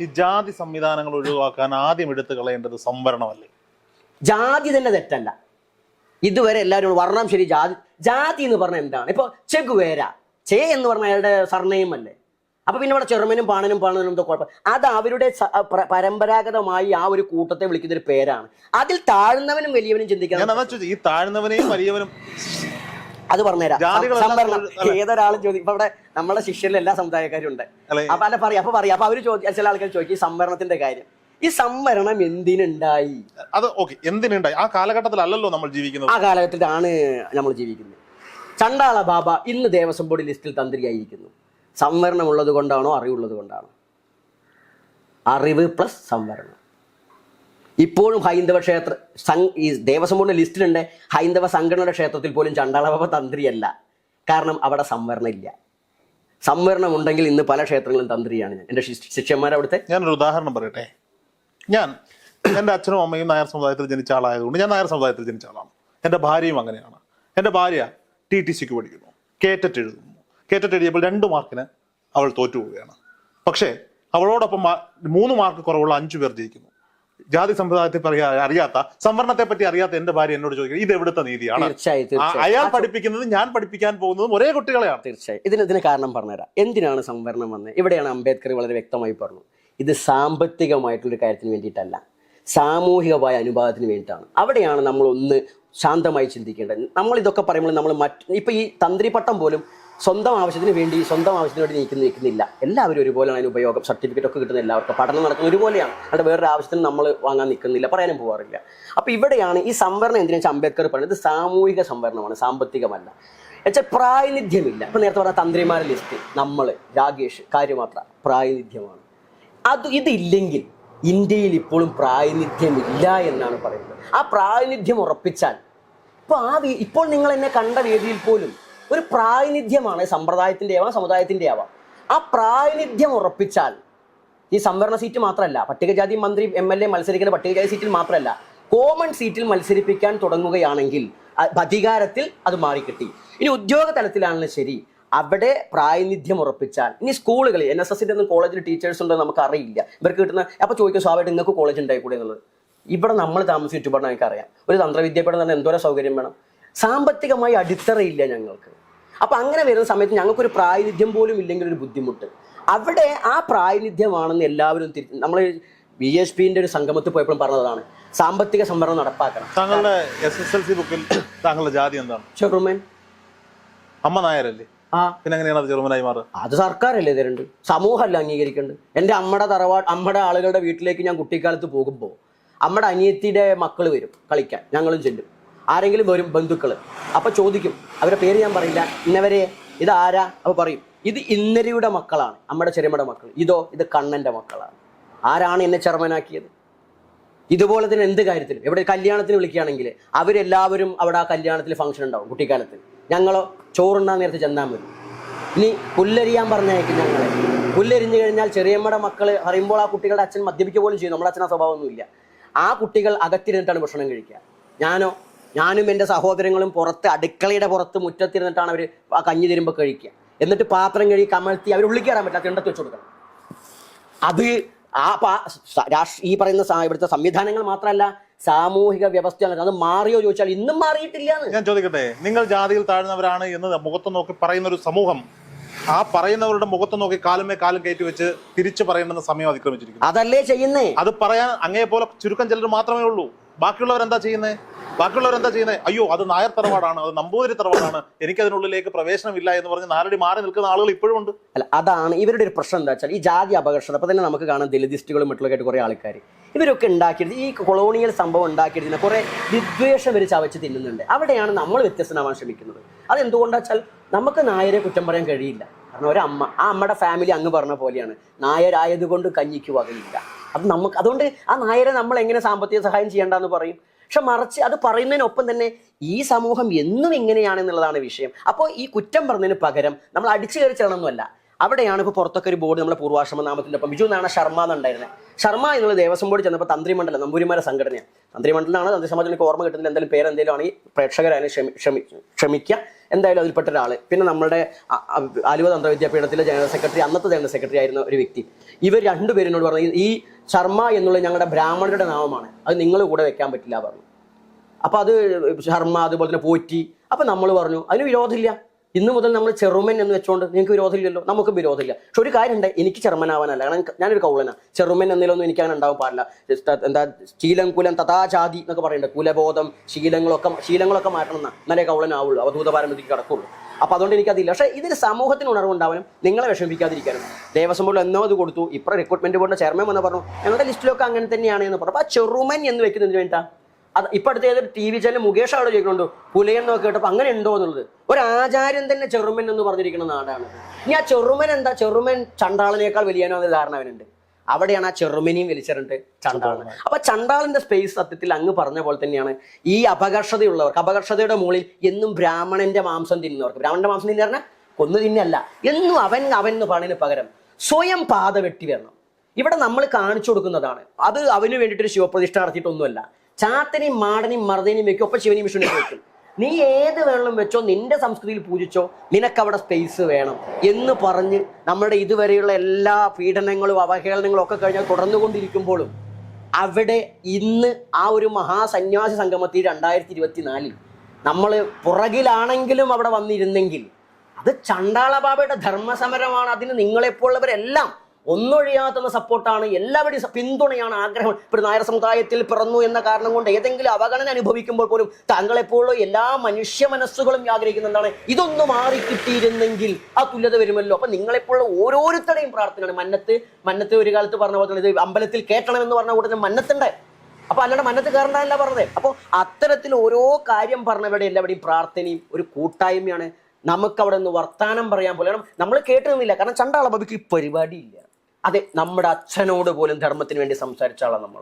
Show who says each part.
Speaker 1: ഈ ജാതി സംവിധാനങ്ങൾ ഒഴിവാക്കാൻ ആദ്യം എടുത്തു കളയേണ്ടത് സംവരണമല്ലേ?
Speaker 2: ജാതി തന്നെ തെറ്റല്ല. ഇതുവരെ എല്ലാവരും വർണ്ണം ശരി, ജാതി എന്ന് പറഞ്ഞാൽ എന്താണ്? ഇപ്പൊ ചെഗുവേര, ചേ എന്ന് പറഞ്ഞ അയാളുടെ സർനെയിം അല്ലേ? അപ്പൊ പിന്നെ ഇവിടെ ചെറുമനും പാണനും എന്തോ കുഴപ്പം. അത് അവരുടെ പരമ്പരാഗതമായി ആ ഒരു കൂട്ടത്തെ വിളിക്കുന്ന ഒരു പേരാണ്. അതിൽ താഴ്ന്നവനും വലിയവനും ചിന്തിക്കണം.
Speaker 1: ഈ താഴ്ന്നവനെയും വലിയവനും
Speaker 2: അത് പറഞ്ഞുതരാം. സംവരണം ഏതൊരാളും ചോദിക്കും. ഇപ്പൊ ഇവിടെ നമ്മളെ ശിഷ്യരിൽ എല്ലാ സമുദായക്കാരും ഉണ്ട്. അപ്പൊ അല്ല പറയാം അപ്പൊ അവര് ചില ആൾക്കാർ ചോദിക്കും ഈ സംവരണത്തിന്റെ കാര്യം. ഈ സംവരണം എന്തിനുണ്ടായി?
Speaker 1: അത് ഓക്കെ, എന്തിനുണ്ടായി? ആ കാലഘട്ടത്തിലല്ലല്ലോ നമ്മൾ ജീവിക്കുന്നത്.
Speaker 2: ആ കാലഘട്ടത്തിലാണ് നമ്മൾ ജീവിക്കുന്നത്. ചണ്ടാള ബാബ ഇന്ന് ദേവസ്വം ബോർഡ് ലിസ്റ്റിൽ തന്ത്രിയായിരിക്കുന്നു. സംവരണം ഉള്ളത് കൊണ്ടാണോ അറിവുള്ളത് കൊണ്ടാണോ? അറിവ് പ്ലസ് സംവരണം. ഇപ്പോഴും ഹൈന്ദവ ക്ഷേത്ര ഈ ദേവസ്വം ബോർഡിന്റെ ലിസ്റ്റിലുണ്ട് ഹൈന്ദവ സംഘടനയുടെ ക്ഷേത്രത്തിൽ പോലും ചണ്ടാള ബാബ തന്ത്രിയല്ല. കാരണം അവിടെ സംവരണം ഇല്ല. സംവരണം ഉണ്ടെങ്കിൽ ഇന്ന് പല ക്ഷേത്രങ്ങളും തന്ത്രിയാണ്. ഞാൻ എൻ്റെ ശിഷ്യന്മാരവിടുത്തെ
Speaker 1: ഞാനൊരു ഉദാഹരണം പറയട്ടെ. എൻ്റെ അച്ഛനും അമ്മയും നായർ സമുദായത്തിൽ ജനിച്ച ആളായതുകൊണ്ട് ഞാൻ നായർ സമുദായത്തിൽ ജനിച്ച ആളാണ്. എൻ്റെ ഭാര്യയും അങ്ങനെയാണ്. എൻ്റെ ഭാര്യ TTC പഠിക്കുന്നു, കേറ്ററ്റ് എഴുതുന്നു. കേറ്ററ്റ് എഴുതിയപ്പോൾ 2 മാർക്കിന് അവൾ തോറ്റുപോവുകയാണ്. പക്ഷേ അവളോടൊപ്പം 3 മാർക്ക് കുറവുള്ള 5 പേർ ജയിക്കുന്നു. ജാതി സമ്പ്രദായത്തെ അറിയാത്ത, സംവരണത്തെ പറ്റി അറിയാത്ത എൻ്റെ ഭാര്യ എന്നോട് ചോദിക്കുന്നത് ഇത് എവിടുത്തെ നീതിയാണ്? അയാൾ പഠിപ്പിക്കുന്നത് ഞാൻ പഠിപ്പിക്കാൻ പോകുന്നതും ഒരേ കുട്ടികളെയാണ്.
Speaker 2: തീർച്ചയായും ഇതിന് കാരണം പറഞ്ഞുതരാം. എന്തിനാണ് സംവരണം വന്നത്? ഇവിടെയാണ് അംബേദ്കർ വളരെ വ്യക്തമായി പറഞ്ഞു, ഇത് സാമ്പത്തികമായിട്ടുള്ളൊരു കാര്യത്തിന് വേണ്ടിയിട്ടല്ല, സാമൂഹികമായ അനുപാതത്തിന് വേണ്ടിയിട്ടാണ്. അവിടെയാണ് നമ്മൾ ഒന്ന് ശാന്തമായി ചിന്തിക്കേണ്ടത്. നമ്മൾ ഇതൊക്കെ പറയുമ്പോൾ നമ്മൾ ഇപ്പൊ ഈ തന്ത്രിപ്പട്ടം പോലും സ്വന്തം ആവശ്യത്തിന് വേണ്ടി നിൽക്കുന്നില്ല. എല്ലാവരും ഒരുപോലെയാണ് അതിന് ഉപയോഗം. സർട്ടിഫിക്കറ്റ് ഒക്കെ കിട്ടുന്ന എല്ലാവർക്കും പഠനം നടക്കുന്ന ഒരുപോലെയാണ്. അവിടെ വേറൊരു ആവശ്യത്തിന് നമ്മൾ വാങ്ങാൻ നിൽക്കുന്നില്ല, പറയാനും പോകാറില്ല. അപ്പൊ ഇവിടെയാണ് ഈ സംവരണം എന്തിനാ വെച്ചാൽ അംബേദ്കർ പറയുന്നത് സാമൂഹിക സംവരണമാണ്, സാമ്പത്തികമല്ല. എന്നുവെച്ചാൽ പ്രാതിനിധ്യമില്ല. ഇപ്പൊ നേരത്തെ പറഞ്ഞ തന്ത്രിമാരുടെ ലിസ്റ്റ് നമ്മൾ രാകേഷ് കാര്യമാത്ര പ്രാതിനിധ്യമാണ്. ഇതില്ലെങ്കിൽ ഇന്ത്യയിൽ ഇപ്പോഴും പ്രാതിനിധ്യമില്ല എന്നാണ് പറയുന്നത്. ആ പ്രാതിനിധ്യം ഉറപ്പിച്ചാൽ ഇപ്പോൾ നിങ്ങൾ എന്നെ കണ്ട വേദിയിൽ പോലും ഒരു പ്രാതിനിധ്യമാണ്, സമ്പ്രദായത്തിന്റെ ആവാം സമുദായത്തിന്റെ ആവാം. ആ പ്രാതിനിധ്യം ഉറപ്പിച്ചാൽ ഈ സംവരണ സീറ്റ് മാത്രമല്ല, പട്ടികജാതി മന്ത്രി MLA മത്സരിക്കുന്ന പട്ടികജാതി സീറ്റിൽ മാത്രമല്ല, കോമൺ സീറ്റിൽ മത്സരിപ്പിക്കാൻ തുടങ്ങുകയാണെങ്കിൽ അധികാരത്തിൽ അത് മാറിക്കിട്ടി. ഇനി ഉദ്യോഗ തലത്തിലാണെങ്കിലും ശരി, അവിടെ പ്രാതിനിധ്യം ഉറപ്പിച്ചാൽ. ഇനി സ്കൂളുകളിൽ NSSന്റെ ഒന്നും കോളേജിൽ ടീച്ചേഴ്സ് ഉണ്ടോ നമുക്ക് അറിയില്ല. ഇവർക്ക് കിട്ടുന്ന അപ്പോൾ ചോദിക്കും സ്വാഭാവികമായിട്ട് നിങ്ങൾക്ക് കോളേജ് ഉണ്ടായിക്കൂടെ എന്നുള്ളത്. ഇവിടെ നമ്മൾ താമസിച്ച് ചുറ്റുപാട് എനിക്കറിയാം. ഒരു തന്ത്രവിദ്യാപീഠം തന്നെ എന്തോരം സൗകര്യം വേണം. സാമ്പത്തികമായി അടിത്തറയില്ല ഞങ്ങൾക്ക്. അപ്പൊ അങ്ങനെ വരുന്ന സമയത്ത് ഞങ്ങൾക്കൊരു പ്രാതിനിധ്യം പോലും ഇല്ലെങ്കിൽ ഒരു ബുദ്ധിമുട്ട്. അവിടെ ആ പ്രാതിനിധ്യമാണെന്ന് എല്ലാവരും നമ്മൾ BHPന്റെ ഒരു സംഗമത്തിൽ പോയപ്പോഴും പറഞ്ഞതാണ്, സാമ്പത്തിക സംവരണം നടപ്പാക്കണം.
Speaker 1: താങ്കളുടെ SSLC ബുക്കിൽ താങ്കളുടെ ജാതി എന്താണ്?
Speaker 2: ചെറുമൻ.
Speaker 1: അമ്മ നായരല്ലേ? പിന്നെ എങ്ങനെയാണ് അത് ചെറുമനായി മാറുക?
Speaker 2: അത് സർക്കാരല്ലേ തരുന്നുണ്ട്, സമൂഹമല്ല അംഗീകരിക്കേണ്ടത്. എൻ്റെ അമ്മയുടെ ആളുകളുടെ വീട്ടിലേക്ക് ഞാൻ കുട്ടിക്കാലത്ത് പോകുമ്പോൾ അമ്മയുടെ അനിയത്തിയുടെ മക്കൾ വരും കളിക്കാൻ, ഞങ്ങളും ചെല്ലും. ആരെങ്കിലും വരും ബന്ധുക്കൾ, അപ്പൊ ചോദിക്കും, അവരുടെ പേര് ഞാൻ പറയില്ല, ഇന്നവരെ ഇത് ആരാ? അപ്പൊ പറയും ഇത് ഇന്നരിയുടെ മക്കളാണ്, അമ്മയുടെ ചെറുമയുടെ മക്കൾ. ഇത് കണ്ണന്റെ മക്കളാണ്. ആരാണ് എന്നെ ചെറുമനാക്കിയത്? ഇതുപോലെ തന്നെ എന്ത് കാര്യത്തിലും, എവിടെ കല്യാണത്തിന് വിളിക്കുകയാണെങ്കിൽ അവരെല്ലാവരും അവിടെ ആ കല്യാണത്തിൽ ഫംഗ്ഷൻ ഉണ്ടാവും കുട്ടിക്കാലത്ത്. ഞങ്ങളോ ചോറുണ്ണാൻ നേരത്തെ ചെന്നാൽ മതി. ഇനി പുല്ലരിയാൻ പറഞ്ഞേക്കും ഞങ്ങളെ. പുല്ലരിഞ്ഞു കഴിഞ്ഞാൽ ചെറിയമ്മയുടെ മക്കൾ പറയുമ്പോൾ ആ കുട്ടികളുടെ അച്ഛൻ മദ്യപിക്കുക പോലും ചെയ്യും. നമ്മുടെ അച്ഛൻ ആ സ്വഭാവമൊന്നുമില്ല. ആ കുട്ടികൾ അകത്തിരുന്നിട്ടാണ് ഭക്ഷണം കഴിക്കുക. ഞാനും എൻ്റെ സഹോദരങ്ങളും പുറത്ത് അടുക്കളയുടെ പുറത്ത് മുറ്റത്തിരുന്നിട്ടാണ് അവർ ആ കഞ്ഞി തരുമ്പോൾ കഴിക്കുക. എന്നിട്ട് പാത്രം കഴുകി കമഴ്ത്തി അവർ ഉള്ളിൽ കയറാൻ പറ്റില്ല, തിണ്ടത്ത് വെച്ച് കൊടുക്കണം. അത് ഈ പറയുന്ന ഇവിടുത്തെ സംവിധാനങ്ങൾ മാത്രമല്ല, സാമൂഹിക വ്യവസ്ഥയാണ്. അത് മാറിയോ ചോദിച്ചാൽ ഇന്നും മാറിയിട്ടില്ല.
Speaker 1: ഞാൻ ചോദിക്കട്ടെ, നിങ്ങൾ ജാതിയിൽ താഴ്ന്നവരാണ് എന്ന് മുഖത്ത് നോക്കി പറയുന്ന ഒരു സമൂഹം, ആ പറയുന്നവരുടെ മുഖത്ത് നോക്കി കാലുമേ കാലും കയറ്റി വെച്ച് തിരിച്ചു പറയേണ്ടുന്ന സമയം അതിക്രമിച്ചിരിക്കുന്നു.
Speaker 2: അതല്ലേ ചെയ്യുന്നേ?
Speaker 1: അത് പറയാൻ അങ്ങേ പോലെ ചുരുക്കം ചിലർ മാത്രമേ ഉള്ളൂ. ബാക്കിയുള്ളവരെന്താ ചെയ്യുന്നത്? അയ്യോ അത് നായർ തറവാടാണ്, അത് നമ്പൂതിരി തറവാടാണ്, എനിക്കതിനുള്ളിലേക്ക് പ്രവേശനമില്ല എന്ന് പറഞ്ഞ് നാലടി മാറി നിൽക്കുന്ന ആളുകൾ ഇപ്പോഴും ഉണ്ട്.
Speaker 2: അല്ല, അതാണ് ഇവരുടെ ഒരു പ്രശ്നം. എന്താ വെച്ചാൽ ഈ ജാതി അപകർഷത. അപ്പൊ തന്നെ നമുക്ക് കാണാം ദലിതിസ്റ്റുകളും മറ്റുള്ളൊക്കെ ആയിട്ട് കുറെ ആൾക്കാർ ഇവരൊക്കെ ഉണ്ടാക്കിയത്, ഈ കൊളോണിയൽ സംഭവം ഉണ്ടാക്കിയതിനെ കുറെ വിദ്വേഷം ഇവർ ചവച്ച് തിന്നുന്നുണ്ട്. അവിടെയാണ് നമ്മൾ വ്യത്യസ്തനാവാൻ ശ്രമിക്കുന്നത്. അതെന്തുകൊണ്ടാ വെച്ചാൽ നമുക്ക് നായരെ കുറ്റം പറയാൻ കഴിയില്ല. കാരണം ഒരമ്മ, ആ അമ്മയുടെ ഫാമിലി അങ്ങ് പറഞ്ഞ പോലെയാണ്, നായരായതുകൊണ്ട് കഞ്ഞിക്ക് വകയില്ല. അത് നമുക്ക്, അതുകൊണ്ട് ആ നായരെ നമ്മൾ എങ്ങനെ സാമ്പത്തിക സഹായം ചെയ്യേണ്ടെന്ന് പറയും. പക്ഷെ മറിച്ച് അത് പറയുന്നതിനൊപ്പം തന്നെ ഈ സമൂഹം എന്നും ഇങ്ങനെയാണെന്നുള്ളതാണ് വിഷയം. അപ്പോൾ ഈ കുറ്റം പറഞ്ഞതിന് പകരം നമ്മൾ അടിച്ചു കയറി ചെല്ലണമെന്നല്ല. അവിടെയാണ് ഇപ്പോൾ പുറത്തൊക്കെ ഒരു ബോർഡ് നമ്മുടെ പൂർവാശ്രമ നാമത്തിൻ്റെ ഒപ്പം ബിജു നാണ ശർമ്മ എന്നുണ്ടായിരുന്നത്. ശർമ്മ എന്നുള്ള ദേവസ്വം ബോർഡ് ചെന്നപ്പോൾ തന്ത്രിമണ്ഡലം നമ്പൂരിമാരുടെ സംഘടനയാണ്. തന്ത്രിമണ്ഡലമാണ്, തന്ത്രി സമാജം എനിക്ക് ഓർമ്മ കിട്ടുന്നില്ല, എന്തായാലും പേരെന്തെങ്കിലും ആണെങ്കിൽ പ്രേക്ഷകരായാലും ക്ഷമിക്കുക. എന്തായാലും അതിൽപ്പെട്ട ഒരാൾ. പിന്നെ നമ്മുടെ ആലുവ തന്ത്ര വിദ്യാപീഠത്തിലെ ജനറൽ സെക്രട്ടറി, അന്നത്തെ ജനറൽ സെക്രട്ടറി ആയിരുന്ന ഒരു വ്യക്തി. ഇവർ രണ്ടുപേരിനോട് പറഞ്ഞു, ഈ ശർമ്മ എന്നുള്ളത് ഞങ്ങളുടെ ബ്രാഹ്മണരുടെ നാമമാണ്, അത് നിങ്ങൾ കൂടെ വെക്കാൻ പറ്റില്ല പറഞ്ഞു. അപ്പൊ അത് ശർമ്മ, അതുപോലെ തന്നെ പോറ്റി. അപ്പൊ നമ്മൾ പറഞ്ഞു അതിന് വിരോധമില്ല, ഇന്ന് മുതൽ നമ്മൾ ചെറുമൻ എന്ന് വെച്ചുകൊണ്ട് നിങ്ങൾക്ക് വിരോധമില്ലല്ലോ, നമുക്ക് വിരോധമില്ല. പക്ഷെ ഒരു കാര്യമുണ്ട്, എനിക്ക് ചെറുമനാവാനല്ല, കാരണം ഞാനൊരു കൗളനാ. ചെറുമൻ എന്നതിലൊന്നും എനിക്ക് അങ്ങനെ ഉണ്ടാവാൻ പാടില്ല. എന്താ ശീലം കുലം തഥാചാതി എന്നൊക്കെ പറയുന്നുണ്ട്. കുലബോധം ശീലങ്ങളൊക്കെ മാറ്റണം എന്നാലേ കൗളനാവുള്ളൂ, അവധൂത പാരമ്പര്യത്തിലേക്ക് കടക്കുള്ളൂ. അപ്പൊ അതുകൊണ്ട് എനിക്കതില്ല. പക്ഷേ ഇതിന് സമൂഹത്തിന് ഉണർവുണ്ടാവാനും നിങ്ങളെ വിഷമിപ്പിക്കാതിരിക്കാനും ദേവസ്വം ബോർഡിൽ എന്നോ അത് കൊടുത്തു. ഇപ്പോൾ റിക്രൂട്ട്മെന്റ് ബോർഡിന്റെ ചെയർമാൻ വന്ന് പറഞ്ഞു ഞങ്ങളുടെ ലിസ്റ്റിലൊക്കെ അങ്ങനെ തന്നെയാണ് എന്ന് പറഞ്ഞു. അപ്പൊ ആ ചെറുമൻ എന്ന് വെക്കുന്നതിന് വേണ്ടിയിട്ടാ. അത് ഇപ്പൊ അടുത്ത ഏതൊരു TV ചാനൽ മുകേഷ് അവിടെ ചോദിക്കുന്നുണ്ടോ പുലയൻ നോക്കി കേട്ടപ്പോൾ അങ്ങനെ ഉണ്ടോ എന്നുള്ളത്. ഒരു ആചാര്യൻ തന്നെ ചെറുമൻ എന്ന് പറഞ്ഞിരിക്കുന്ന നാടാണ്. ഇനി ആ ചെറുമൻ എന്താ, ചെറുമൻ ചണ്ടാളനേക്കാൾ വലിയനോ എന്ന ധാരണ അവനുണ്ട്. അവിടെയാണ് ആ ചെറുമനെയും വലിച്ചിട്ട് ചണ്ടാളൻ. അപ്പൊ ചണ്ടാളന്റെ സ്പേസ് സത്യത്തിൽ അങ്ങ് പറഞ്ഞ പോലെ തന്നെയാണ് ഈ അപകർഷതയുള്ളവർക്ക്. അപകർഷതയുടെ മുകളിൽ എന്നും ബ്രാഹ്മണന്റെ മാംസം തിന്നുന്നവർക്ക്, ബ്രാഹ്മണന്റെ മാംസം തിന്നു പറഞ്ഞാൽ കൊന്നു തിന്നല്ല, എന്നും അവൻ എന്ന് പറഞ്ഞതിന് പകരം സ്വയം പാത വെട്ടി വരണം. ഇവിടെ നമ്മൾ കാണിച്ചു കൊടുക്കുന്നതാണ്. അത് അവന് വേണ്ടിയിട്ടൊരു ശിവപ്രതിഷ്ഠ നടത്തിയിട്ടൊന്നുമല്ല. ചാത്തനെയും മാടനെയും മർദ്ദനെയും വെക്കും, ഒപ്പം ശിവനെയും വിഷ്ണുവിനെയും വെക്കും. നീ ഏത് വേണം വെച്ചോ, നിന്റെ സംസ്കൃതിയിൽ പൂജിച്ചോ, നിനക്കവിടെ സ്പേസ് വേണം എന്ന് പറഞ്ഞ് നമ്മുടെ ഇതുവരെയുള്ള എല്ലാ പീഡനങ്ങളും അവഹേളനങ്ങളും ഒക്കെ കഴിഞ്ഞാൽ തുടർന്നുകൊണ്ടിരിക്കുമ്പോഴും അവിടെ ഇന്ന് ആ ഒരു മഹാസന്യാസി സംഗമത്തിൽ 2024 നമ്മൾ പുറകിലാണെങ്കിലും അവിടെ വന്നിരുന്നെങ്കിൽ അത് ചണ്ടാള ബാബയുടെ ധർമ്മസമരമാണ്. അതിന് നിങ്ങളെപ്പോലുള്ളവരെല്ലാം ഒന്നൊഴിയാത്തുന്ന സപ്പോർട്ടാണ്, എല്ലാവരുടെയും പിന്തുണയാണ്, ആഗ്രഹം. ഇപ്പോൾ നായർ സമുദായത്തിൽ പിറന്നു എന്ന കാരണം കൊണ്ട് ഏതെങ്കിലും അവഗണന അനുഭവിക്കുമ്പോൾ പോലും താങ്കളെപ്പോലുള്ള എല്ലാ മനുഷ്യ മനസ്സുകളും ആഗ്രഹിക്കുന്ന എന്താണ്, ഇതൊന്നും മാറിക്കിട്ടിയിരുന്നെങ്കിൽ ആ തുല്യത വരുമല്ലോ. അപ്പൊ നിങ്ങളെപ്പോലുള്ള ഓരോരുത്തരുടെയും പ്രാർത്ഥനയാണ്. മന്നത്ത് ഒരു കാലത്ത് പറഞ്ഞ പോലെ ഇത് അമ്പലത്തിൽ കേട്ടണമെന്ന് പറഞ്ഞ കൂട്ടത്തിൽ മന്നത്തുണ്ട്. അപ്പൊ അല്ലാണ്ട് മന്നത്ത് കയറണ്ടല്ല പറഞ്ഞത്. അപ്പോൾ അത്തരത്തിൽ ഓരോ കാര്യം പറഞ്ഞവരുടെ എല്ലാവരുടെയും പ്രാർത്ഥനയും ഒരു കൂട്ടായ്മയാണ്. നമുക്ക് അവിടെ നിന്ന് വർത്താനം പറയാൻ പോലെ നമ്മൾ കേട്ടുന്നില്ല, കാരണം ചണ്ടാള ബാബയ്ക്ക് ഈ പരിപാടിയില്ല. അതെ, നമ്മുടെ അച്ഛനോട് പോലും ധർമ്മത്തിന് വേണ്ടി സംസാരിച്ച ആളാണ് നമ്മൾ.